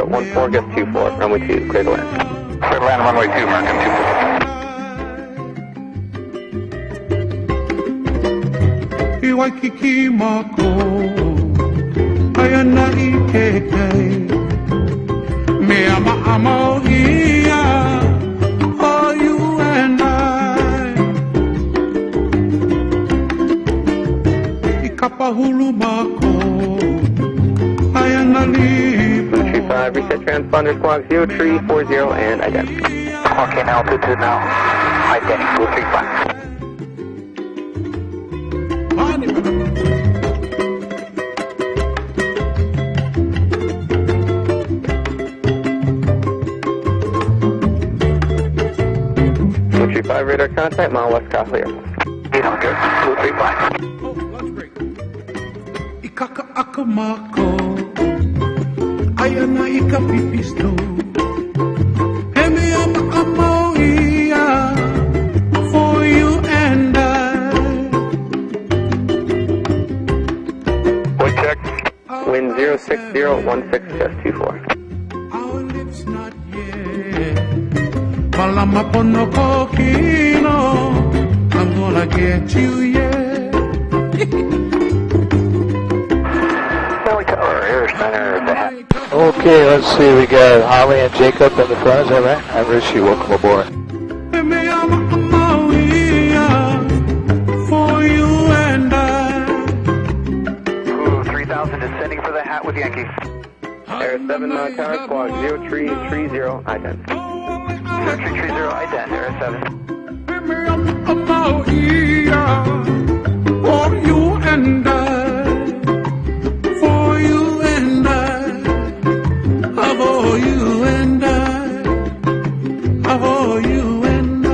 66014, gust 24, runway 2, clear to land. Clear to land, runway 2, American 24. Iwaikiki mako, ayana ikekai, me ama ia, for you and I. Ikapahulu mako, ayana lipo. 235, reset transponder squawk 0340 and identity. Okay, now altitude now. Identity 235. Radar contact, mile west Copley Airport. 800, 235. Oh, lunch break. Ikaka akamako, ayana ikapipisto. Hemi ama ia, for you and I. Wind check. Wind 06016, gust 24. Our lips not yet. Palama ponokokino, I'm gonna get you, yeah. Maui Tower, here's Center at the hat. Okay, let's see. We got Holly and Jacob in the front. Is that right? I'm Richie. Welcome aboard. For you and I. Ooh, 3000 descending for the hat with Yankee. Air 7 Mile Tower, squawk 0330, identity. 0330, ident, Air 7. For you and I. For you and I. For you and I. For you and I.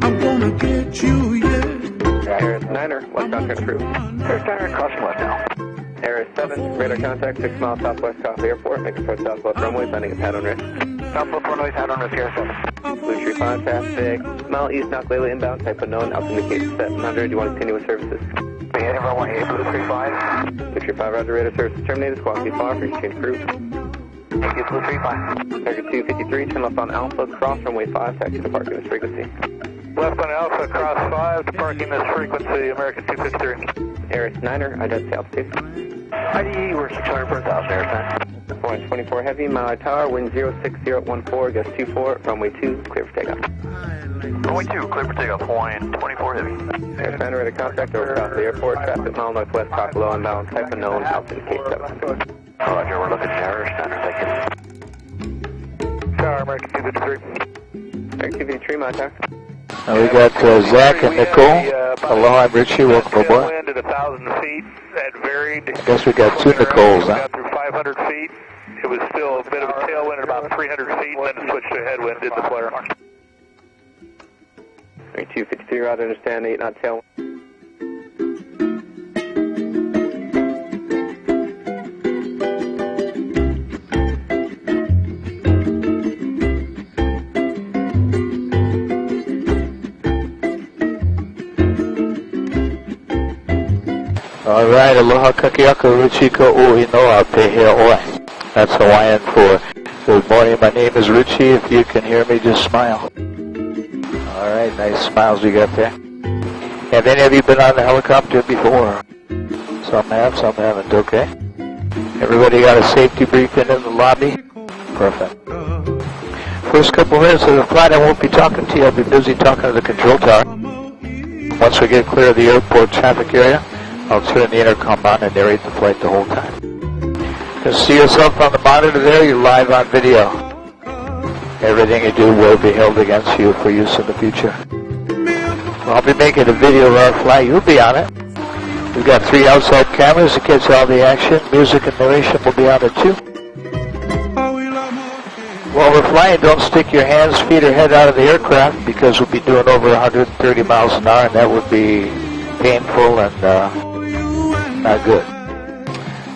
I'm gonna get you, yeah. Air 9er, westbound crew. Air 9er, crossing left now. Air 7, radar contact, 6 mile southwest Copley Airport, making for southwest runway, landing at pad on risk. Southwest runway, hat on risk, Air 7. Blue Tree 5, traffic, mile east, Knock-Layla inbound, type unknown, out indicate 700, do you want to continue with services? Be heading runway 8, Blue Tree 5. Blue Tree 5, roger, radar services terminated, squawk 5, for change crew. Thank you, Blue Tree 5. Target 253, turn left on Alpha, cross runway 5, taxi to parking this frequency. Left on Alpha, cross 5, departing this frequency, American 253. Air 9er, identity altitude. IDE, we're 600 per 1,000, Air 10. 124 heavy, Mile Tower, wind 06014, gust 24, runway 2, clear for takeoff. Runway 2, clear for takeoff, Hawaiian 24 heavy. Air 9 radar contact over Copley Airport, traffic mile northwest Copley inbound, type unknown, out indicate 700. Roger, we're looking at Air 9, thank you. Tower, American 253. Air 253, Mile Tower. Now we got Zach and Nicole. Hello, I'm Richie. Welcome aboard. Wind at 1,000 feet. That varied. I guess we got two Nicoles, huh? Got through 500 feet. It was still a bit of a tailwind at about 300 feet, and then it switched to headwind, did the flare. 253, roger, understand, 8 knot tail. All right, aloha kakiaka ruchika uinoa pehe oe. That's Hawaiian for good morning. My name is Richie. If you can hear me, just smile. All right, nice smiles we got there. Have any of you been on the helicopter before? Some have, some haven't. Okay. Everybody got a safety briefing in the lobby? Perfect. First couple minutes of the flight, I won't be talking to you. I'll be busy talking to the control tower. Once we get clear of the airport traffic area, I'll turn the intercom on and narrate the flight the whole time. You can see yourself on the monitor there. You're live on video. Everything you do will be held against you for use in the future. So I'll be making a video of our flight. You'll be on it. We've got 3 outside cameras to catch all the action. Music and narration will be on it too. While we're flying, don't stick your hands, feet, or head out of the aircraft because we'll be doing over 130 miles an hour, and that would be painful and not good.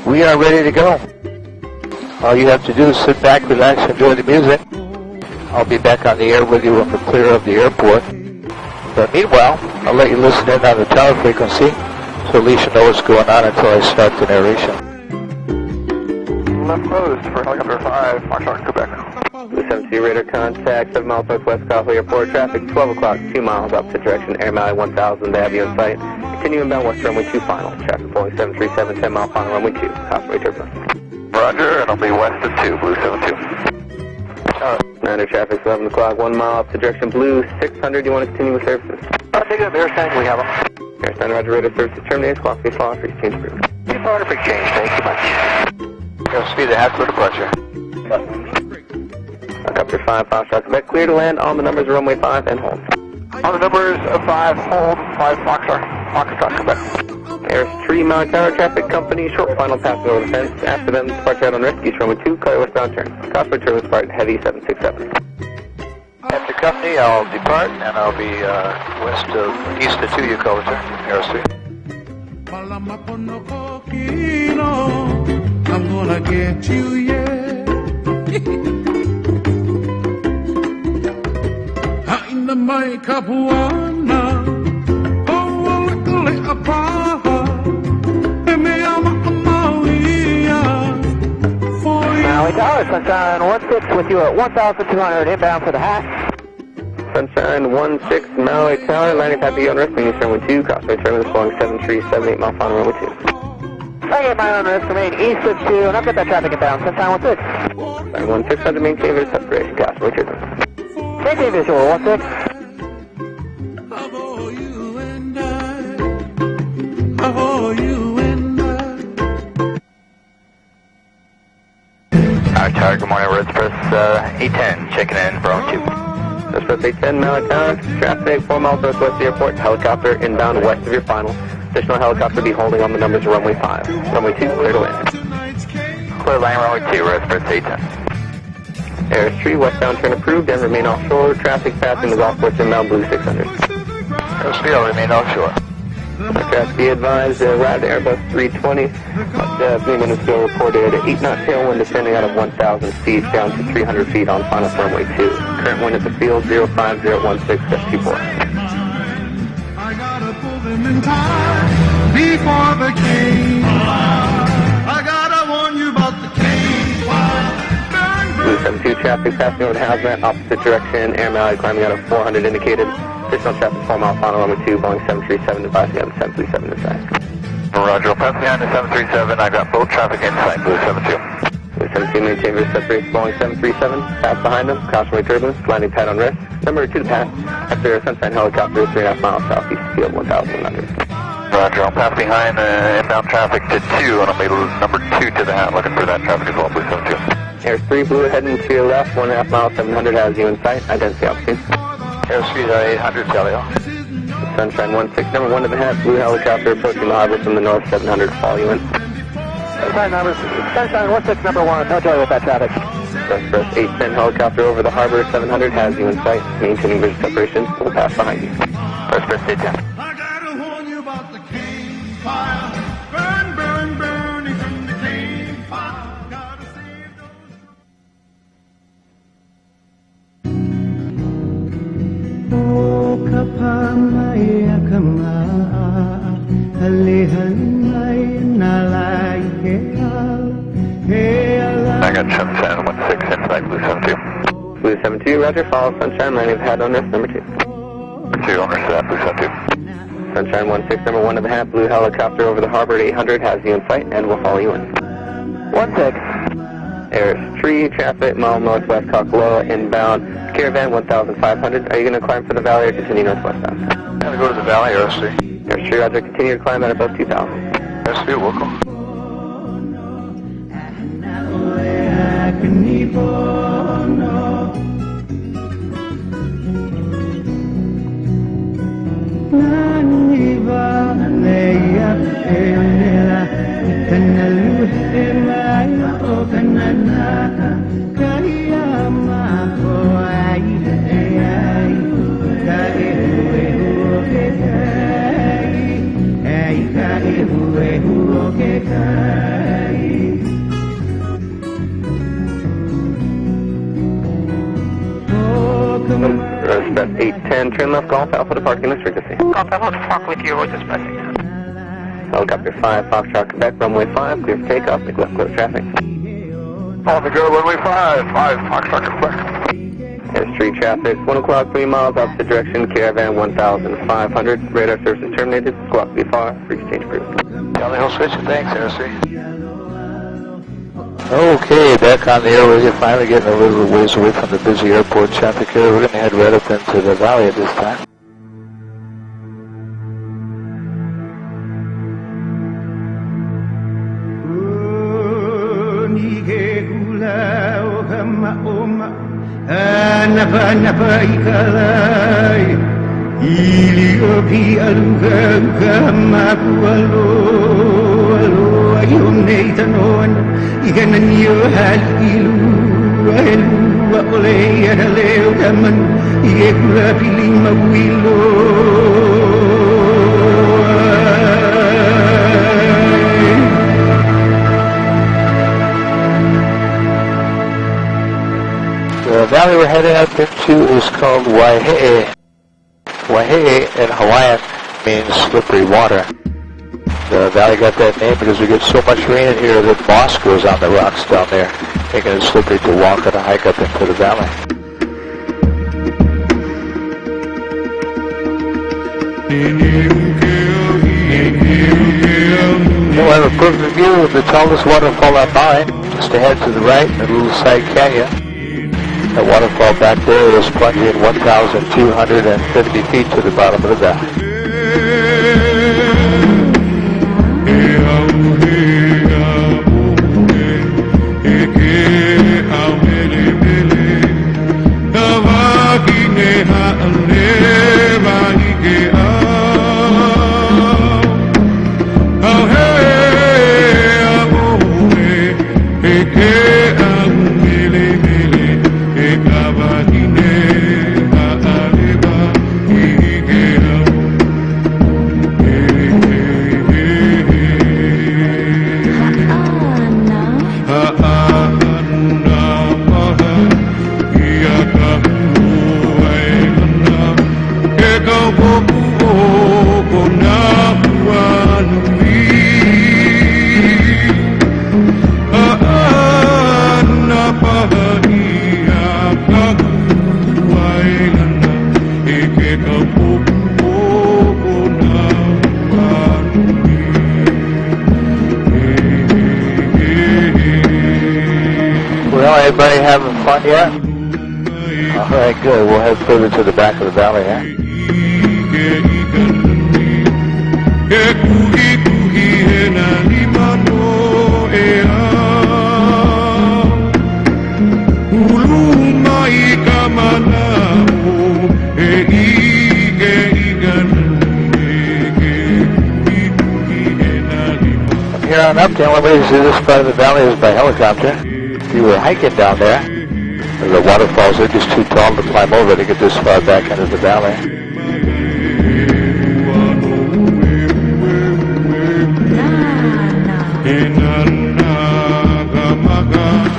We are ready to go. All you have to do is sit back, relax, enjoy the music. I'll be back on the air with you when we're clear of the airport. But meanwhile, I'll let you listen in on the tower frequency so at least you know what's going on until I start the narration. left closed for helicopter 5, Foxtrot, Quebec. Blue 72 radar contact, 7 miles northwest Coffee Airport, traffic 12 o'clock, 2 miles opposite direction, Air Maui 1000, they have you in sight. Continue inbound west runway 2 final, traffic Boeing 737, 10 mile final runway 2, Cosway turbulence. Roger, and I'll be west of 2, Blue 72. Niner traffic 11 o'clock, 1 mile opposite direction, Blue 600, you want to continue with services? Take it up, Airstand, we have them. Airstand, Roger, radar services terminated, squawk, please follow for exchange approved. Keep order for exchange, thank you much. Speed ahead for departure. Helicopter 5, Foxtrot, Quebec, clear to land on the numbers of runway 5 and hold. On the numbers of 5, hold, 5, Foxtrot, Quebec. Air 3, Maui Tower Traffic Company, short final passing over the fence. After them, departure out on rescue, runway 2, clear westbound turn. Cosway turbulence part, heavy 767. After company, I'll depart, and I'll be east of 2, you call it, sir. Air 3. I'm gonna get you, yeah. Haina mai kapuana, oh, little apaha, e me ama Maui. Maui Tower, Sunshine 16 with you at 1,200 inbound for the hat. Sunshine 16, Maui Tower, landing pad on rescue, runway 2, Cosway turbulence, Boeing 737, 8 mile final runway 2. I get my own risk, remain east of 2, and I'll get that traffic inbound, Sunshine 16. Sunshine 1600, maintain visual separation, Cosway turbulence. Maintain visual, 16. Oh, you and I, oh, you and Maui Tower, good morning, Red Express 810, checking in, Bravo 2. Express 810, Maui Tower, traffic 4 miles northwest of the airport, helicopter inbound west of your final. Additional helicopter be holding on the numbers of runway 5. Runway 2, clear to land. Clear line, runway 2, Red Express 810. Air 3, westbound turn approved and remain offshore. Traffic passing the golf course inbound Blue 600. Air 3, I'll remain offshore. Aircraft be advised, arrived at Airbus 320. About 3 minutes ago, reported 8 knot tailwind descending out of 1,000 feet down to 300 feet on final runway 2. Current wind at the field 05016 at 24. I gotta pull them in time before the game. I gotta warn you about the game. Blue 72 traffic passing over the hazmat, opposite direction, Air Maui climbing out of 400 indicated. Additional traffic 4 mile final runway 2, Boeing 737 advising on 737 inside. Roger, I'll pass behind the 737, I got both traffic inside, Blue 72. Blue 72 maintain visual separation, Boeing 737, pass behind them, cautionary turbulence, landing pad on rest. Number 2 to pass, after Sunshine helicopter 3.5 miles southeast field 1,100. Roger, I'll pass behind inbound traffic to 2, and I'll be number 2 to the hat, looking for that traffic as well, Blue 72. Air 3, Blue heading to your left, 1.5 miles, 700 has you in sight, identity altitude. Air 3, 800, Galileo. Sunshine 16, number 1 to the hat, Blue helicopter approaching the harbor from the north, 700, follow you in. Sunshine 16, number 1, no joy with that traffic. Express 810 helicopter over the harbor, 700 has you in sight, maintaining visual separation, we'll pass behind you. Express 810. I gotta warn you about the campfire. Burn, burn, burn, it's in the campfire. Gotta save those. Kapamaya kama halihanay nalaikea. I got Sunshine 16 inside, Blue 72. Blue 72, roger, follow Sunshine, landing pad on rest, number 2. Number 2, owner set, Blue 72. Sunshine 16, number 1 to the hat, Blue helicopter over the harbor at 800 has you in sight, and we'll follow you in. 16. Air 3, traffic, mile northwest, Kakaloa, inbound, Caravan 1,500. Are you going to climb for the valley or continue northwestbound? I'm going to go to the valley, Air 3. Air 3, roger, continue your climb at above 2,000. Air 3, welcome. Express 810, turn left, Golf Alpha departing this frequency. Golf Alpha, Fox with you, Express 810. Helicopter 5, Foxtrot, Quebec, runway 5, clear for takeoff, make left close traffic. On the go, runway 5, Foxtrot Quebec. Street traffic, 1 o'clock, 3 miles opposite direction, Caravan 1500. Radar service terminated, squawk V5, exchange group. Charlie Hill switch, thanks, NSC. Okay, back on the airway, finally getting a little ways away from the busy airport traffic here. We're going to head right up into the valley at this time. Napa ikalai ili opi aluga uga maku alo alo ayone itanon iganan yo hal ilu elu ole adale ugaman ige kula piling mawilo The valley we're heading up into is called Waihe'e. Waihe'e in Hawaiian means slippery water. The valley got that name because we get so much rain in here that moss grows on the rocks down there, making it slippery to walk and hike up into the valley. We'll have a perfect view of the tallest waterfall on Maui, just ahead to the right in a little side canyon. That waterfall back there is plunging 1,250 feet to the bottom of the valley. Well, everybody having fun yet? All right, good. We'll head further to the back of the valley, huh? From here on up, the only way to see this part of the valley is by helicopter. If you were hiking down there, the waterfalls are just too tall to climb over to get this far back into the valley.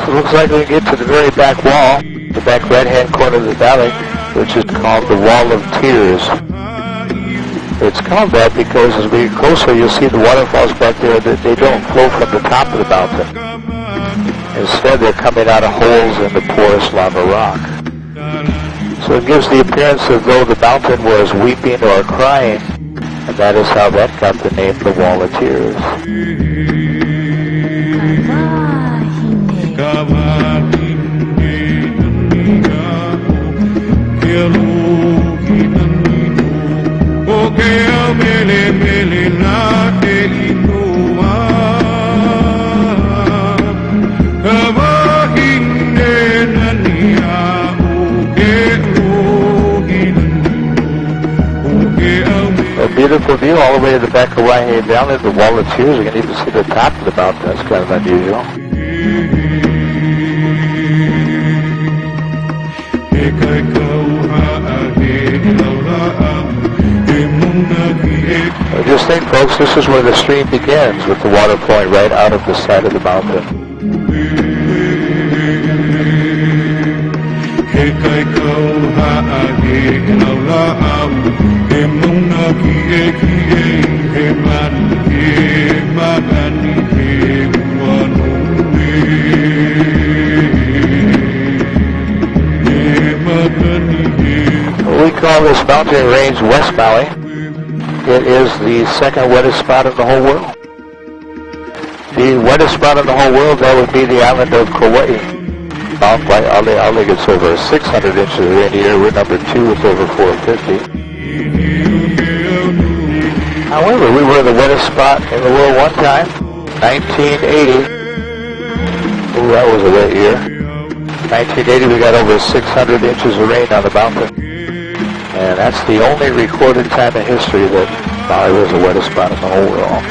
So it looks like we can get to the very back wall, the back right-hand corner of the valley, which is called the Wall of Tears. It's called that because as we get closer, you'll see the waterfalls back there that they don't flow from the top of the mountain. Instead, they're coming out of holes in the porous lava rock. So it gives the appearance as though the mountain was weeping or crying, and that is how that got the name the Wall of Tears. A beautiful view all the way to the back of Waihe'e Valley, the Wall of Tears. You can even see the top of the mountain. That's kind of unusual. Just think, folks, this is where the stream begins, with the water flowing right out of the side of the mountain. We call this mountain range West Maui. It is the second wettest spot in the whole world. The wettest spot in the whole world, that would be the island of Kauai. Bound by Ale. Ale gets over 600 inches of rain a year. We're number 2 with over 450. However, we were the wettest spot in the world one time, 1980. Oh, that was a wet year. 1980, we got over 600 inches of rain on the mountain. And that's the only recorded time in history that Maui was the wettest spot in the whole world.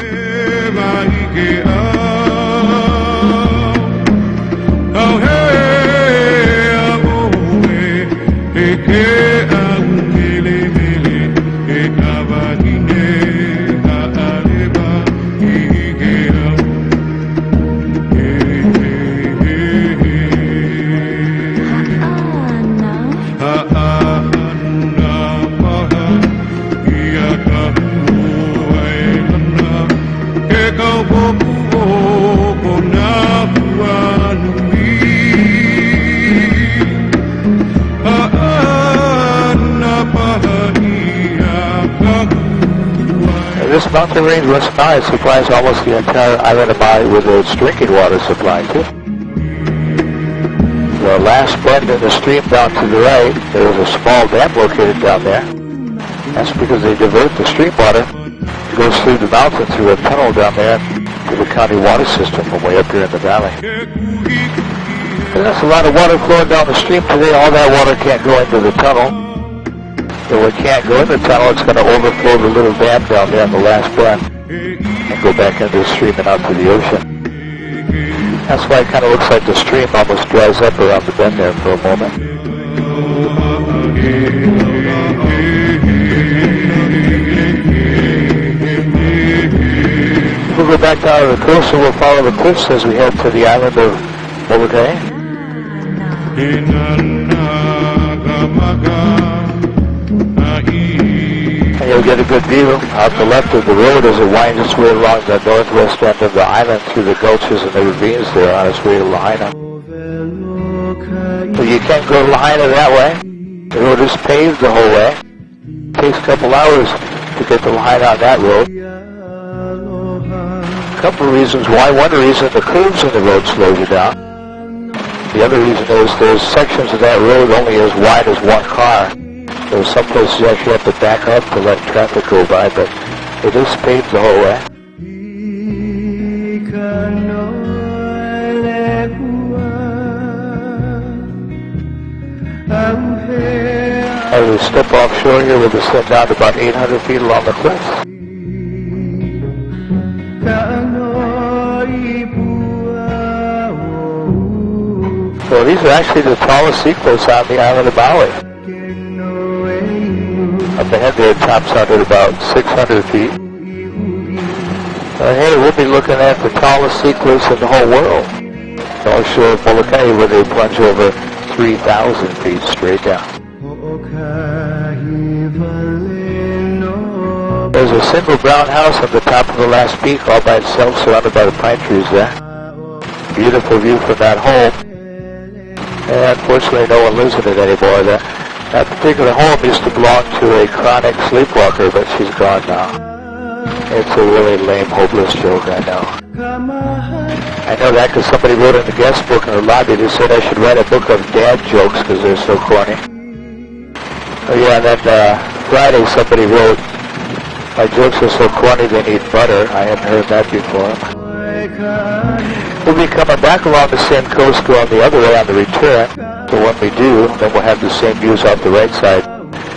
This mountain range, West Maui, supplies almost the entire island of Maui with its drinking water supply, too. The last bend in the stream down to the right, there is a small dam located down there. That's because they divert the stream water. It goes through the mountain through a tunnel down there to the county water system from way up here in the valley. And that's a lot of water flowing down the stream today. All that water can't go into the tunnel. So it can't go in the tunnel. It's going to overflow the little dam down there on the last bend and go back into the stream and out to the ocean. That's why it kind of looks like the stream almost dries up around the bend there for a moment. We'll go back down to the coast and we'll follow the cliffs as we head to the island of Molokai. And you'll get a good view off the left of the road as it winds its way along the northwest end of the island through the gulches and the ravines there on its way to Lahaina. So you can't go to Lahaina that way. The road is paved the whole way. It takes a couple hours to get to Lahaina on that road. A couple of reasons why. One reason, the curves in the road slow you down. The other reason is there's sections of that road only as wide as one car. So some places you actually have to back up to let traffic go by, but it is paved the whole way. As we step offshore here, we'll descend down to about 800 feet along the cliffs. So these are actually the tallest sea cliffs on the island of Maui. Up ahead there, it tops out at about 600 feet. Hey, we'll be looking at the tallest sea cliffs in the whole world. North shore of Molokai, where they plunge over 3,000 feet straight down. There's a single brown house on the top of the last peak all by itself, surrounded by the pine trees there. Beautiful view from that home. And unfortunately, no one lives in it anymore. That particular home used to belong to a chronic sleepwalker, but she's gone now. It's a really lame, hopeless joke, I know. I know that because somebody wrote in the guest book in the lobby. They said I should write a book of dad jokes because they're so corny. Oh yeah, and then Friday somebody wrote, my jokes are so corny they need butter. I hadn't heard that before. We'll be coming back along the same coast going the other way on the return. So when we do, then we'll have the same views off the right side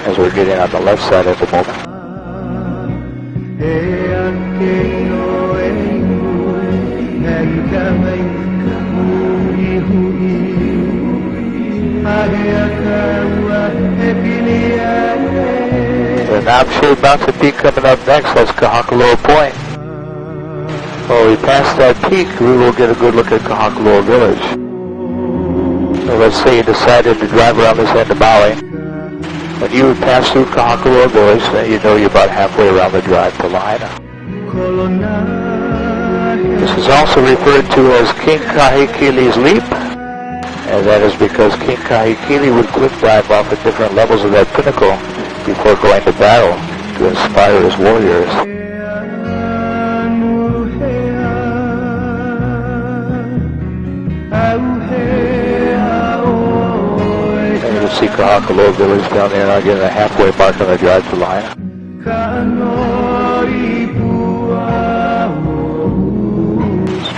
as we're getting on the left side at the moment. The knob-shaped mountain peak coming up next, that's Kahakaloa Point. When we pass that peak, we will get a good look at Kahakaloa Village. So let's say you decided to drive around this end of Maui. When you would pass through Kahakaloa Village, then you know you're about halfway around the drive to Lahaina. This is also referred to as King Kahekili's Leap. And that is because King Kahekili would quick dive off at different levels of that pinnacle before going to battle to inspire his warriors. And you can see Kahakaloa village down there, now getting a halfway mark on the drive to Lahaina.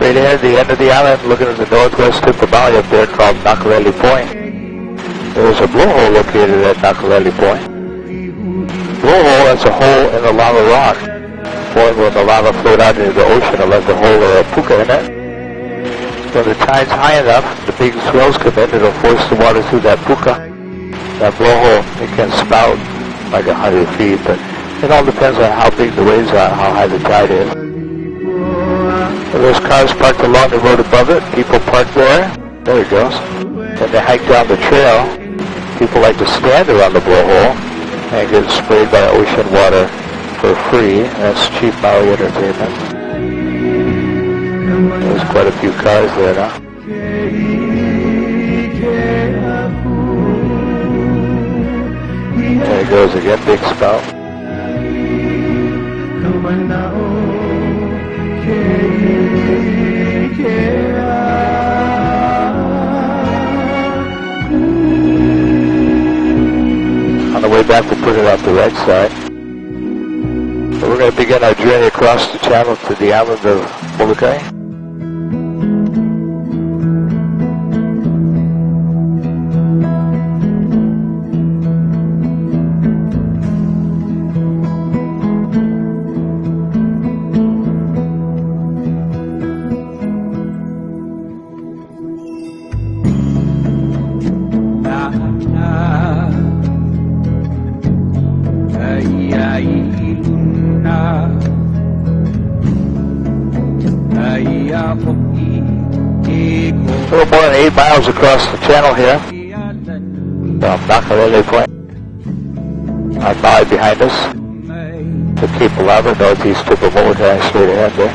Straight ahead, the end of the island, looking at the northwest tip of Maui up there called Nakaleli Point. There is a blowhole located at Nakaleli Point. Blowhole, that's a hole in the lava rock. Point when the lava flowed out into the ocean and left a hole or a puka in it. When the tide's high enough, the big swells come in, it'll force the water through that puka. That blowhole, it can spout like 100 feet, but it all depends on how big the waves are, how high the tide is. There's cars parked along the road above it. People park there. There it goes. And they hike down the trail. People like to stand around the blowhole and get sprayed by ocean water for free. And that's cheap Maui entertainment. There's quite a few cars there now. There it goes again, big spout. On the way back, we put it out the right side. So we're going to begin our journey across the channel to the island of Molokai. A little more than 8 miles across the channel here from Nakalele Point. On Maui behind us, the Cape of Lava, northeast tip of Molokai, straight ahead there.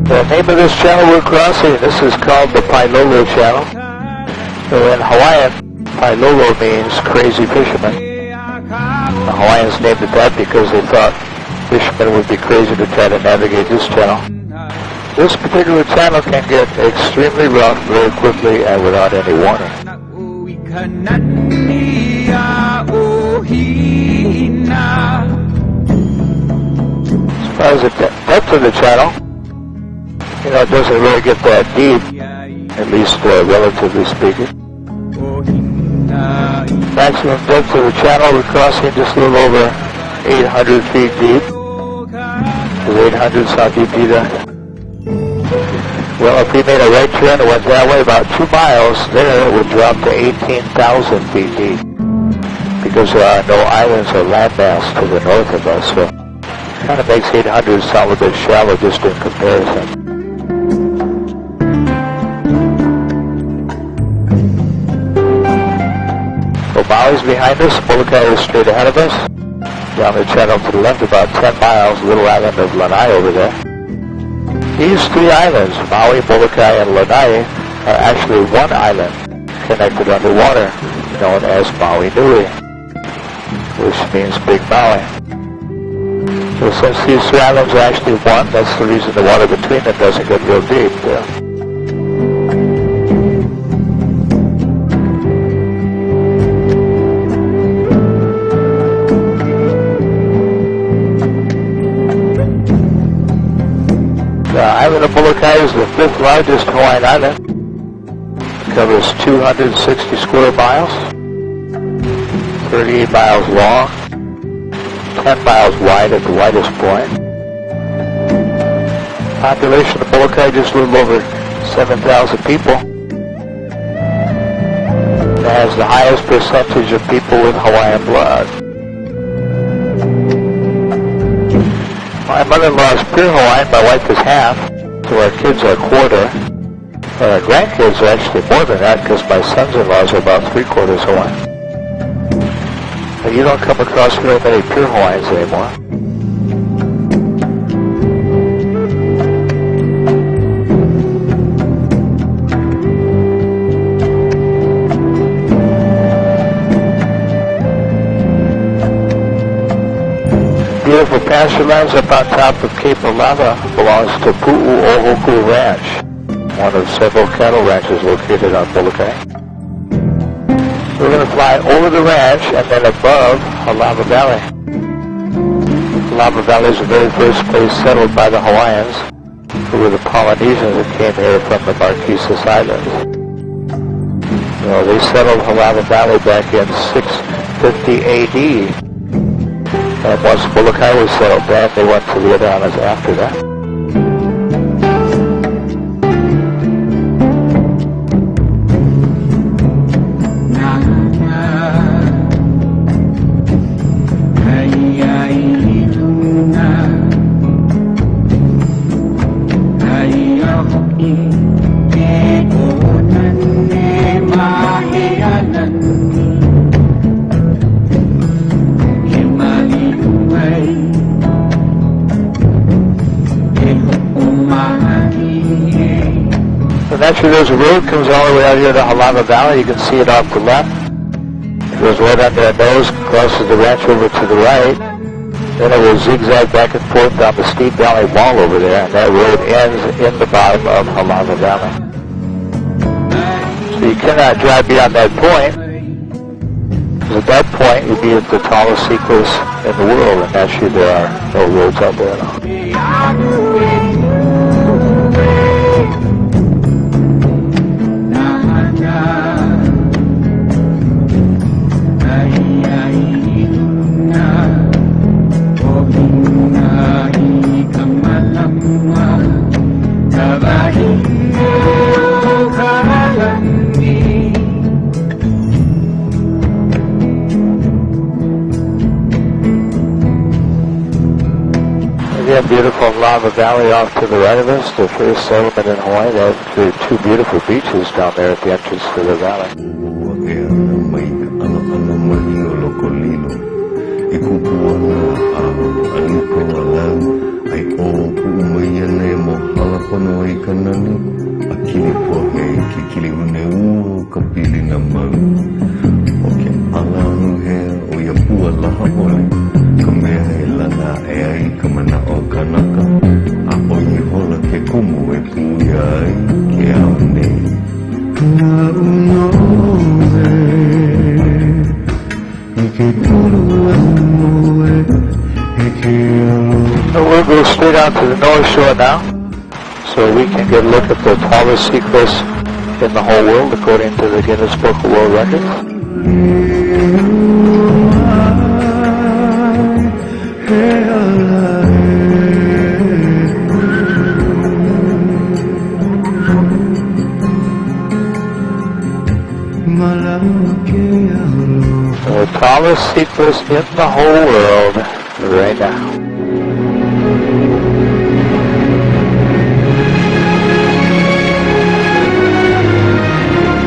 The name of this channel we're crossing, this is called the Pailolo Channel. So in Hawaiian, Pailolo means crazy fisherman. The Hawaiians named it that because they thought fishermen would be crazy to try to navigate this channel. This particular channel can get extremely rough very quickly and without any warning. As far as the depth of the channel, it doesn't really get that deep, at least relatively speaking. Maximum depth of the channel we're crossing just a little over 800 feet deep. Does 800 sound deep to you? Well, if we made a right turn and went that way about 2 miles, there it would drop to 18,000 feet deep. Because there are no islands or landmass to the north of us, so it kind of makes 800 sound a bit shallow just in comparison. So Maui's behind us, Molokai is straight ahead of us. Down the channel to the left about 10 miles, little island of Lanai over there. These 3 islands, Maui, Molokai, and Lanai, are actually one island connected underwater, known as Maui Nui, which means Big Maui. So since these 3 islands are actually one, that's the reason the water between them doesn't get real deep. The island of Molokai is the 5th largest Hawaiian island. It covers 260 square miles, 38 miles long, 10 miles wide at the widest point. Population of Molokai just a little over 7,000 people. It has the highest percentage of people with Hawaiian blood. My mother-in-law is pure Hawaiian, my wife is half, so our kids are a quarter. And our grandkids are actually more than that because my sons-in-laws are about 3/4 Hawaiian. But you don't come across very many pure Hawaiians anymore. beautiful pasture lands up on top of Cape Olava belongs to Pu'u'ohoku Ranch, one of several cattle ranches located on Molokai. We're going to fly over the ranch and then above Olava Valley. Olava Valley is the very first place settled by the Hawaiians, who were the Polynesians that came here from the Marquesas Islands. They settled Olava Valley back in 650 AD. And once Molokai was settled back, they went to the other islands after that. Actually, there's a road comes all the way out here to Olava Valley. You can see it off the left. It goes right under our nose, crosses the ranch over to the right. Then it will zigzag back and forth down the steep valley wall over there, and that road ends in the bottom of Olava Valley. So you cannot drive beyond that point, because at that point you'd be at the tallest sea cliffs in the world, and actually there are no roads out there at all. Again, beautiful Olava Valley off to the right of us, the first settlement in Hawaii. There are two beautiful beaches down there at the entrance to the valley. We'll go straight out to the North Shore now, so we can get a look at the tallest sea cliffs in the whole world, according to the Guinness Book of World Records. The tallest sea cliffs in the whole world right now.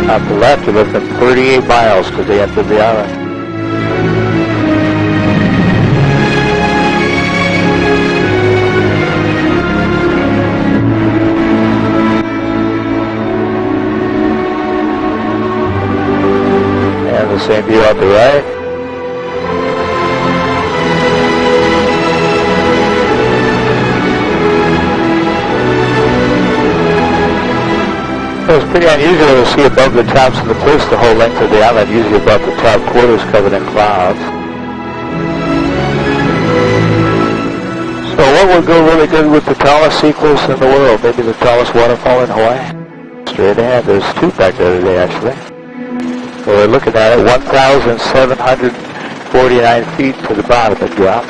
On the left, you're looking 38 miles to the end of the island. And the same view on the right. It's pretty unusual to see above the tops of the cliffs the whole length of the island, usually about the top quarters covered in clouds. So what would go really good with the tallest sea cliffs in the world? Maybe the tallest waterfall in Hawaii? Straight ahead, there's two back there today actually. So we're looking at it, 1,749 feet to the bottom it drops.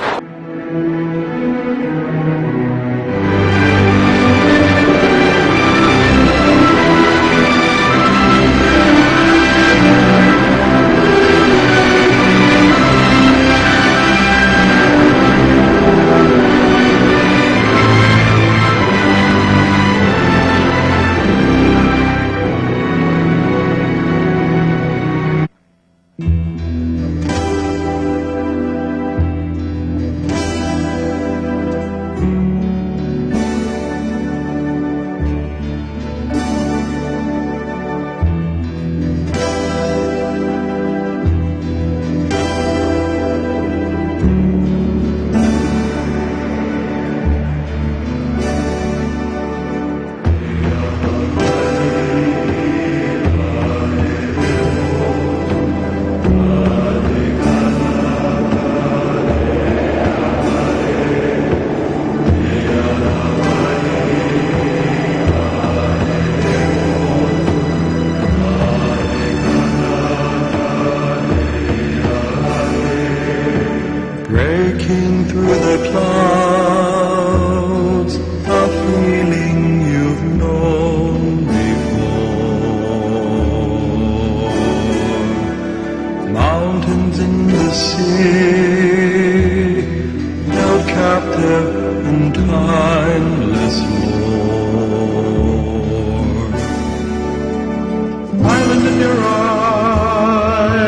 in your eyes,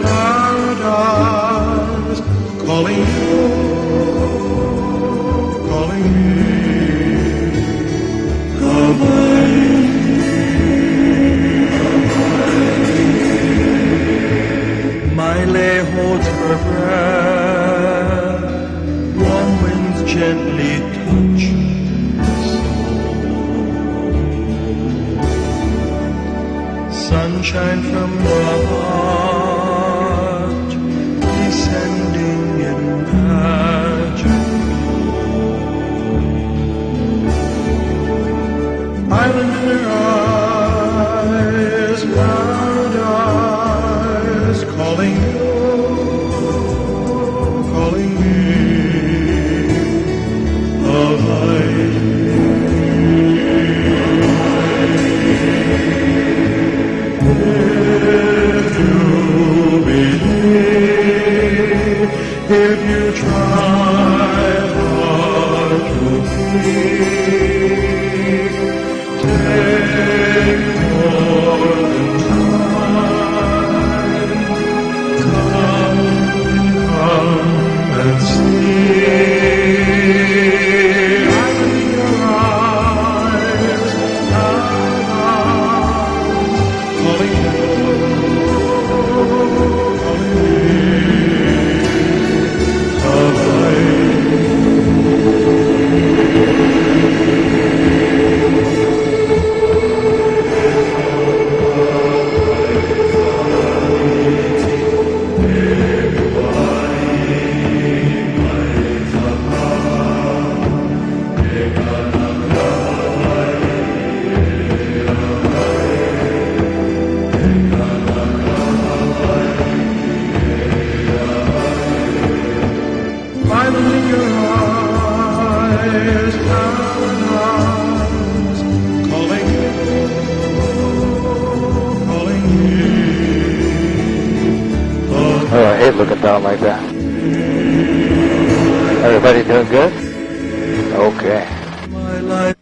paradise, calling you, calling me. Miley holds her breath, warm winds gently touch her soul. Sunshine from the heart, descending in magic. Island in her eyes, paradise, calling you, calling me, Hawaii. If you believe, if you try hard to believe, take more than time. Come and see. I'm in your eyes, calling you, calling me, Hawaii. Island in your eyes, paradise, calling you, calling me. Oh, I hate looking down like that. Everybody doing good? Okay. My life.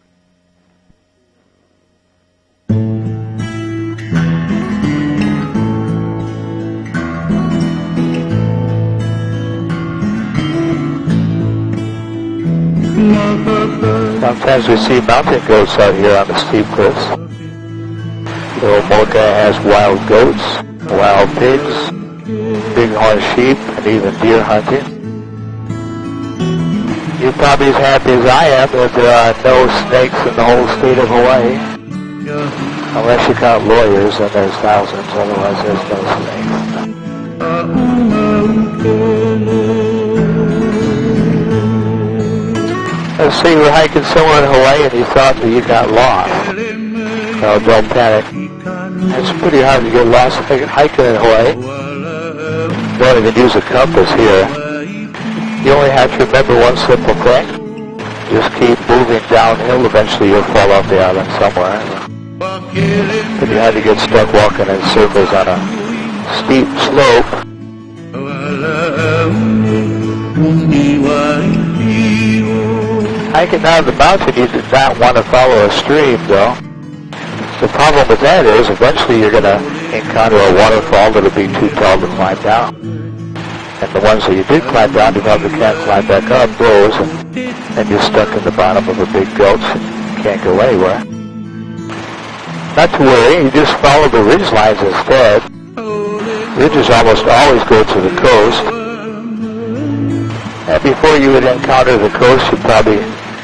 Sometimes we see mountain goats out here on the steep cliffs. Little Molokai has wild goats, wild pigs, bighorn sheep, and even deer hunting. You're probably as happy as I am that there are no snakes in the whole state of Hawaii. Unless you count lawyers, and there's thousands, otherwise there's no snakes. Let's say you were hiking somewhere in Hawaii and you thought that you got lost. No, don't panic. It's pretty hard to get lost hiking in Hawaii. You don't even use a compass here. You only have to remember one simple thing. Just keep moving downhill. Eventually you'll fall off the island somewhere. Pretty hard to get stuck walking in circles on a steep slope. Hiking down the mountain, you do not want to follow a stream, though. The problem with that is, eventually you're going to encounter a waterfall that'll be too tall to climb down. And the ones that you did climb down, you probably can't climb back up, those, and you're stuck in the bottom of a big gulch and can't go anywhere. Not to worry, you just follow the ridge lines instead. Ridges almost always go to the coast. And before you would encounter the coast, you'd probably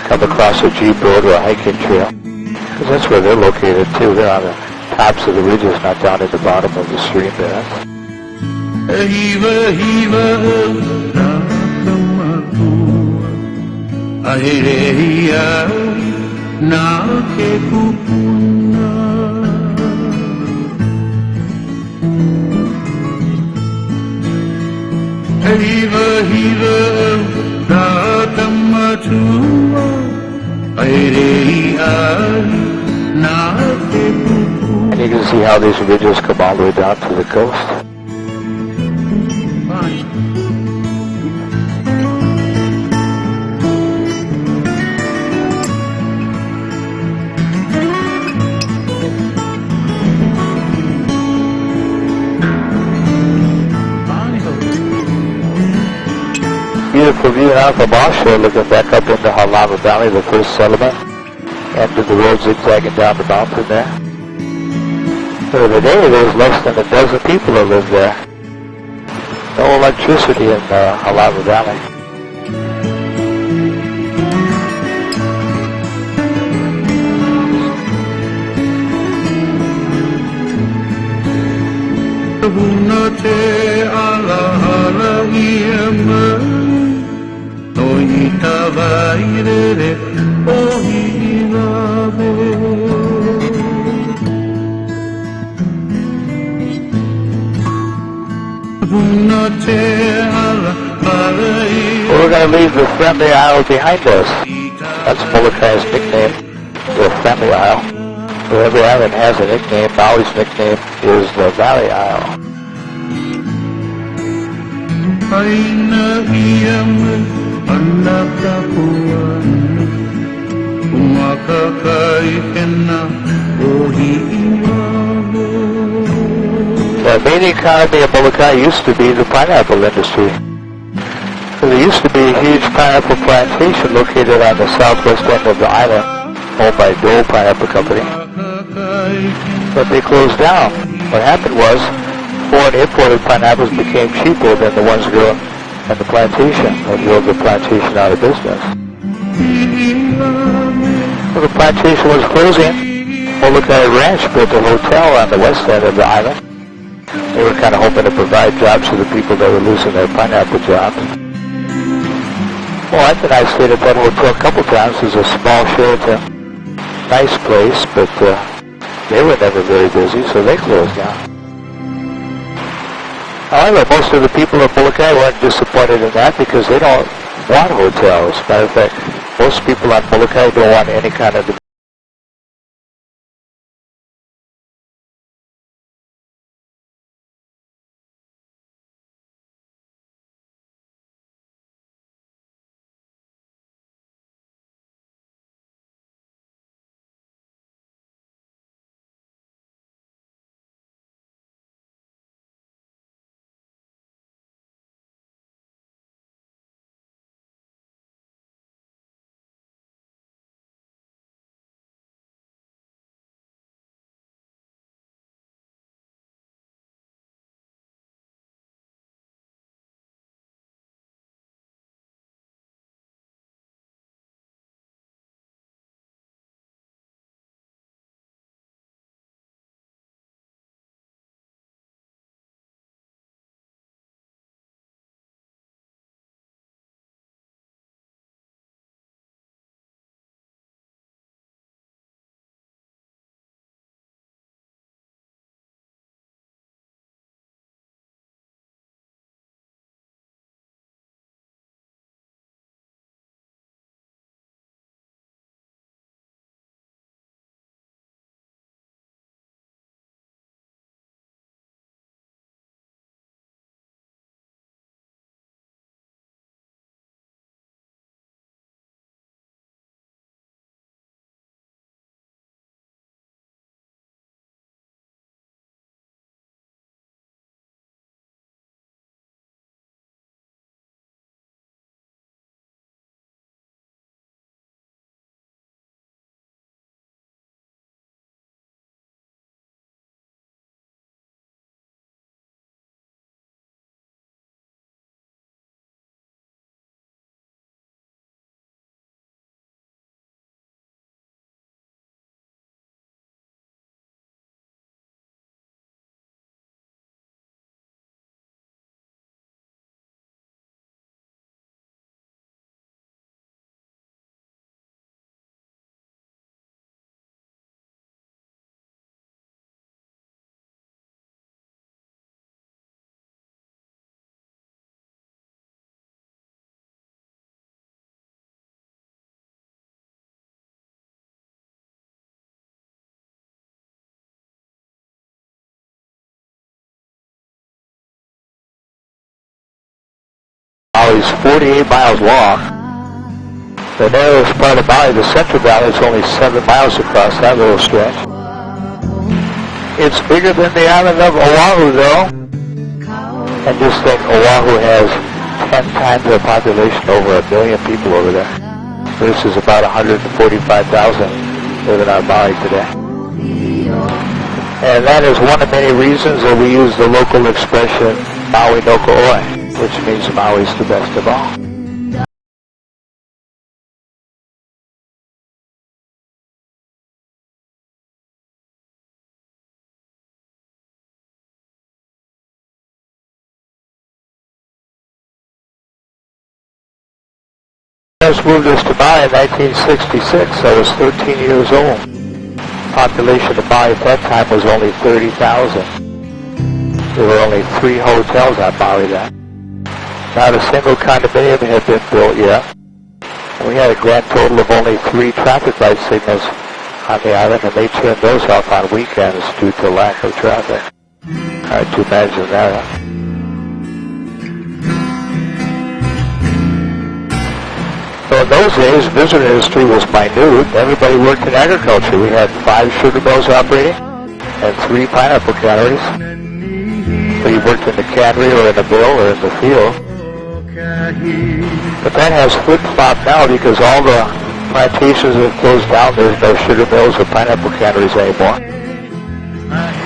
come across a jeep road or a hiking trail. Because that's where they're located too. They're on the tops of the ridges, not down at the bottom of the stream bed. And you can see how these ridges come all the way down to the coast. beautiful view now from offshore, looking back up into Halava Valley, the first settlement, and to the road zigzagging down the mountain there. For the day, there's less than a dozen people that live there. No electricity in Halava Valley. We're going to leave the Friendly Isle behind us. That's Molokai's nickname, the Friendly Isle. So every island has a nickname. Maui's nickname is the Valley Isle. The main economy of Molokai used to be the pineapple industry. So there used to be a huge pineapple plantation located on the southwest end of the island, owned by Dole Pineapple Company. But they closed down. What happened was, foreign imported pineapples became cheaper than the ones grown at the plantation, and drove the plantation out of business. Well, the plantation was closing. Molokai Ranch built a hotel on the west end of the island. They were kind of hoping to provide jobs to the people that were losing their pineapple jobs. Well, Anthony and I stayed at that hotel a couple times. It was a small Sheraton. Nice place, but they were never very busy, so they closed down. However, most of the people of Molokai weren't disappointed in that because they don't want hotels. Matter of fact, most people on Molokai don't want any kind of Maui's 48 miles long. The narrowest part of Maui, the Central Valley, is only 7 miles across that little stretch. It's bigger than the island of Oahu, though. And just think, Oahu has 10 times the population, over 1 million people over there. This is about 145,000 living on Maui today. And that is one of many reasons that we use the local expression Maui no Ko'oi, which means Maui's the best of all. Parents moved us to Maui in 1966. I was 13 years old. Population of Maui at that time was only 30,000. There were only 3 hotels on Maui then. Not a single condominium had been built yet. We had a grand total of only 3 traffic light signals on the island, and they turned those off on weekends due to lack of traffic. Hard to imagine that. So in those days, visitor industry was minute. Everybody worked in agriculture. We had 5 sugar mills operating and 3 pineapple canneries. So you worked in the cannery or in the mill or in the field. But that has flip-flopped now because all the plantations have closed down. There's no sugar mills or pineapple canneries anymore.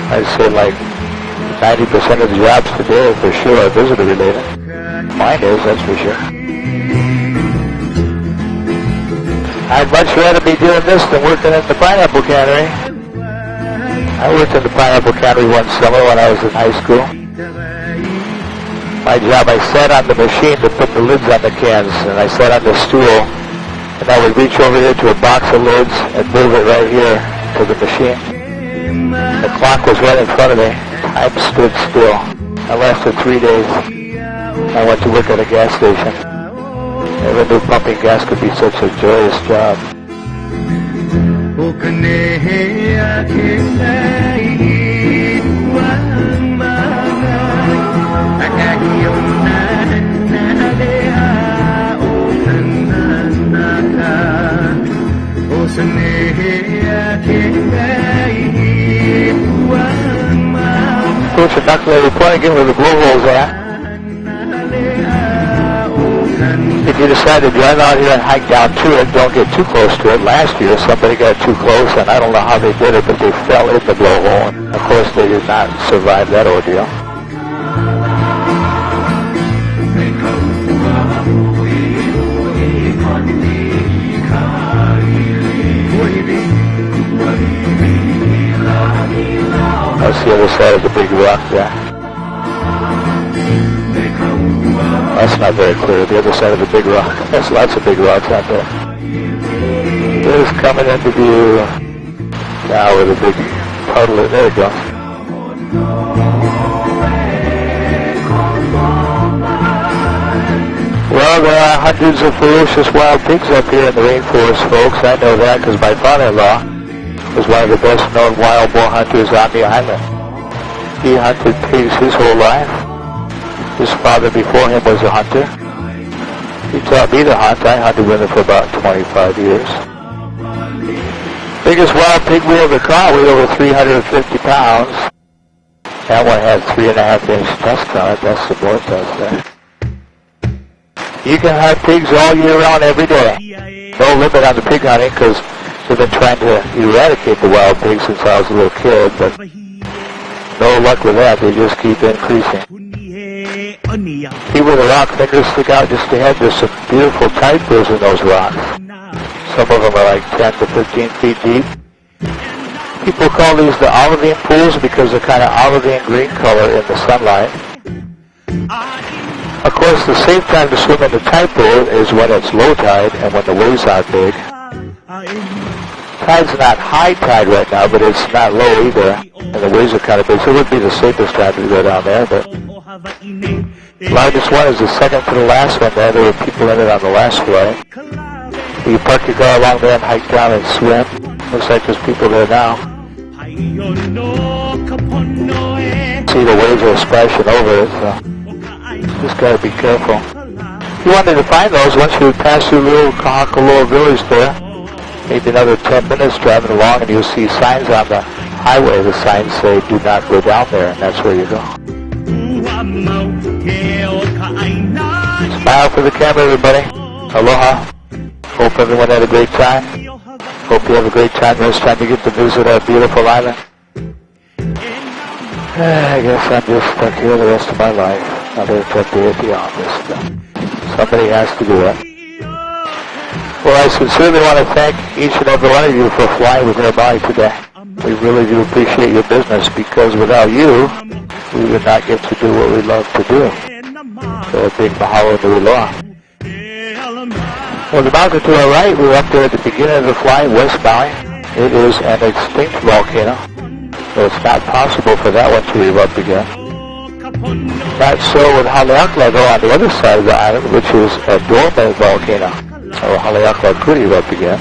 I'd say like 90% of the jobs today for sure are visitor related. Mine is, that's for sure. I'd much rather be doing this than working in the pineapple cannery. I worked in the pineapple cannery one summer when I was in high school. My job, I sat on the machine to put the lids on the cans, and I sat on the stool, and I would reach over here to a box of lids and move it right here to the machine. The clock was right in front of me. Time stood still. I lasted 3 days. I went to work at a gas station. Never knew pumping gas could be such a joyous job. Coach and Knuckle reporting again where the blowhole's at. If you decide to drive out here and hike down to it, don't get too close to it. Last year, somebody got too close, and I don't know how they did it, but they fell in the blowhole. And of course, they did not survive that ordeal. That's the other side of the big rock there. That's not very clear. The other side of the big rock. There's lots of big rocks out there. It is coming into view now with a big puddle. There it goes. Well, there are hundreds of ferocious wild pigs up here in the rainforest, folks. I know that because my father-in-law was one of the best-known wild boar hunters on the island. He hunted pigs his whole life. His father before him was a hunter. He taught me to hunt. I hunted with him for about 25 years. Biggest wild pig we ever caught weighed over 350 pounds. That one had 3.5-inch tusks on it. That's the boar tusk there. You can hunt pigs all year round every day. No limit on the pig hunting because they've been trying to eradicate the wild pigs since I was a little kid, but no luck with that. They just keep increasing. See where the rock fingers stick out just ahead? There's some beautiful tide pools in those rocks. Some of them are like 10 to 15 feet deep. People call these the olivine pools because they're kind of olivine green color in the sunlight. Of course, the safe time to swim in the tide pool is when it's low tide and when the waves aren't big. Tide's not high tide right now, but it's not low either, and the waves are kind of big, so it would be the safest time to go down there. But the largest one is the second to the last one there. There were people in it on the last flight. You park your car along there and hike down and swim. Looks like there's people there now. See, the waves are splashing over it, so just gotta be careful. If you wanted to find those, once you pass through little Kahakaloa village there, maybe another 10 minutes driving along, and you'll see signs on the highway. The signs say, do not go down there, and that's where you go. Smile for the camera, everybody. Aloha. Hope everyone had a great time. Hope you have a great time next time you get to visit our beautiful island. I guess I'm just stuck here the rest of my life. Another tough day at the office. Somebody has to do it. Well, I sincerely want to thank each and every one of you for flying with Maui today. We really do appreciate your business, because without you, we would not get to do what we love to do. So a big mahalo nui loa. Well, the mountain to our right, we were up there at the beginning of the flight, West Maui. It is an extinct volcano, so it's not possible for that one to erupt again. Not so with Haleakala, though, on the other side of the island, which is a dormant volcano, or Haleakala could erupt again.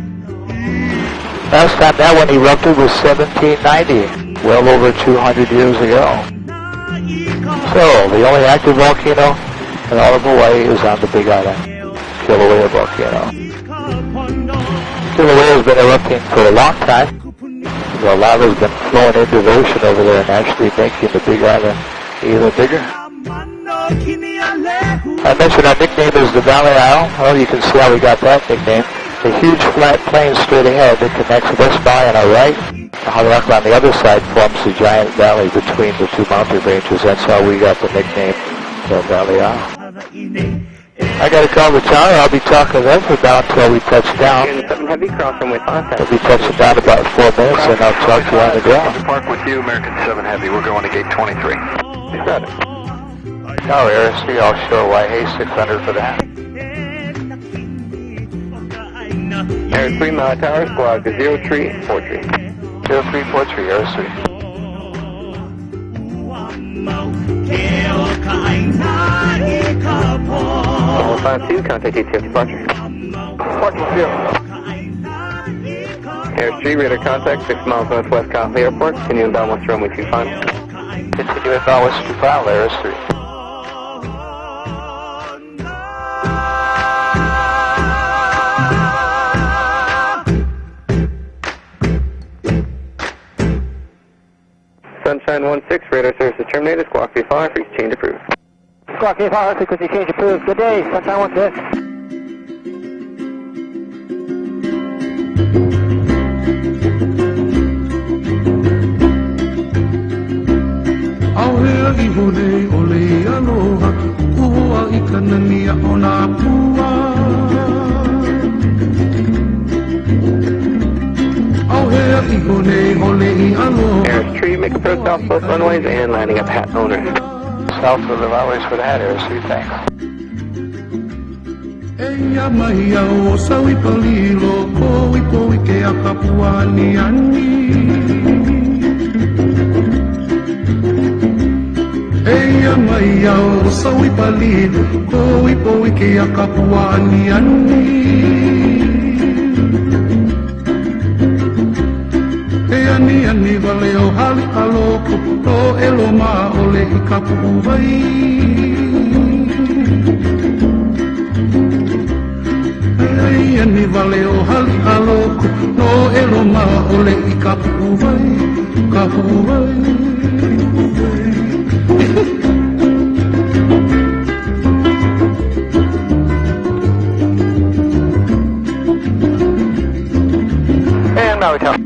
Last time that one erupted was 1790, well over 200 years ago. So, the only active volcano in all of Hawaii is on the Big Island, Kilauea volcano. Kilauea has been erupting for a long time. The lava has been flowing into the ocean over there and actually making the Big Island even bigger. I mentioned our nickname is the Valley Isle. Well, you can see how we got that nickname. The huge flat plain straight ahead that connects West Maui on our right. Haleakala on the other side forms the giant valley between the two mountain ranges. That's how we got the nickname, the Valley Isle. I got to call the tower. I'll be talking to them for about until we touch down. Heavy cross runway 5. We'll be touching down about 4 minutes, and I'll talk to you on the ground. Park with you, American 7 Heavy. We're going to gate 23. Got it. Tower airspeed, offshore YA 600 for that. Air 3 Maui Tower, squawk 0343. 0343, airspeed. 152, contact ATF departure. Air 3, radar contact, 6 miles northwest Ka'ahi Airport. Continue inbound west runway 25. Continue inbound west 25, airspeed. Sunshine 16, radar service terminated. Squawk 35, frequency change approved. Squawk 85, frequency change approved. Good day, Sunshine 16. Auhea I hone ole aloha, ua I kanania o nā pua. Auhea I hone ole I aloha. Air 3, make approach south both runways and landing at Pat Owner. South of the runways for that airspeed, thanks. Eia mai au sawi palilo, ko I po I ke a kapuani ani. Eia mai au sawi palilo, ko I po I ke a kapuani ani. E ani ani vale o hali aloko, o elo ma ole I kapu vai. E ani vale o hali aloko, o elo ma ole I kapu vai, kapu vai. And Maui Tower.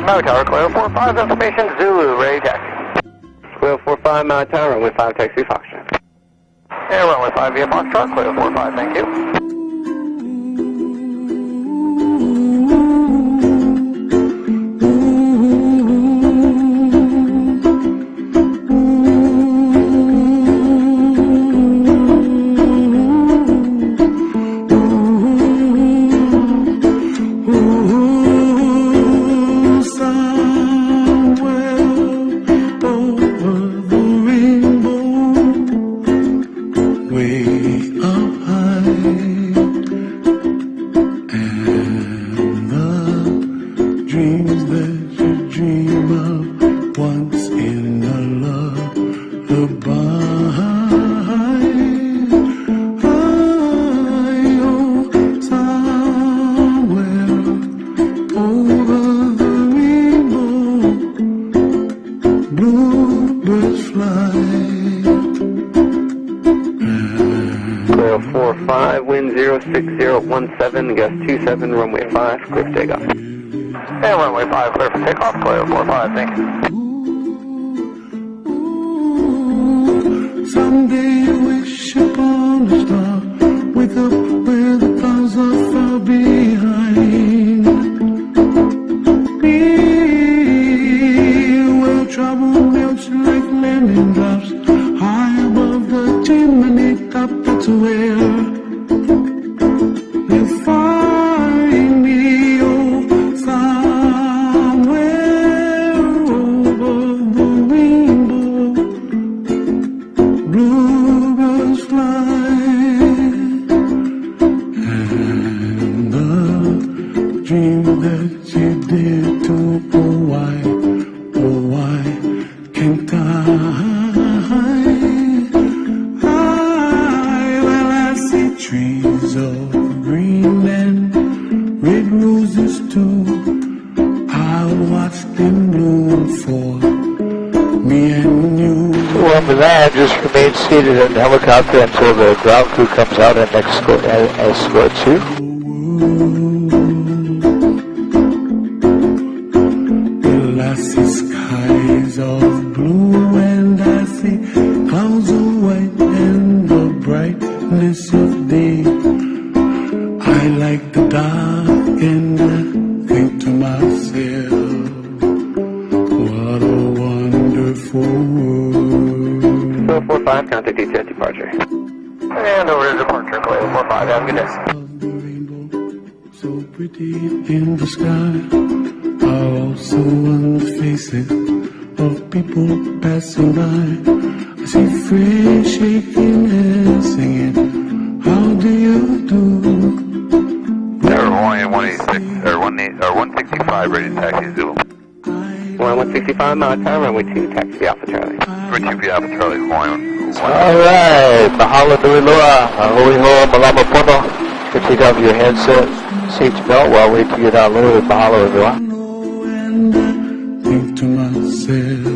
Maui Tower, Cleo 45, information Zulu, ready taxi. Square 45, Maui Tower, runway 5, taxi Foxtrot. And runway 5 via Foxtrot, Cleo 45, thank you. 445, wind 06017, gust 27, runway 5, clear for takeoff. And runway 5, clear for takeoff, clear 45, thank you. Someday I wish upon a star, wake up where the clouds are far behind me, where trouble melts like lemon drops, high above the chimney top. That's where you find me, oh, somewhere over the rainbow. Bluebirds fly, and the dream that you did to, oh why can't I? Well, I see trees of green and red roses too. I watch them bloom for me and you. Well, for that, just remain seated in the helicopter until the ground crew comes out and escorts you. Well, I see skies of blue and I see clouds of white and the brightness of day. I like the dark and I think to myself, what a wonderful world. 445, contact DTS departure. And over to departure, clear 45, have a good day. Of the rainbow, so pretty in the sky, are also on the faces of people passing by. I see friends shaking and singing, how do you do? Hawaiian 186, or 165, ready to taxi Zulu. 165 Molokai, runway 2, taxi Alpha Charlie. Runway 2 Alpha Charlie, Hawaiian. Alright, mahalo nui loa, hui ho, malama pono. Good to take off your headset, safety belt while we wait to get out low. Mahalo everyone. And I think to myself,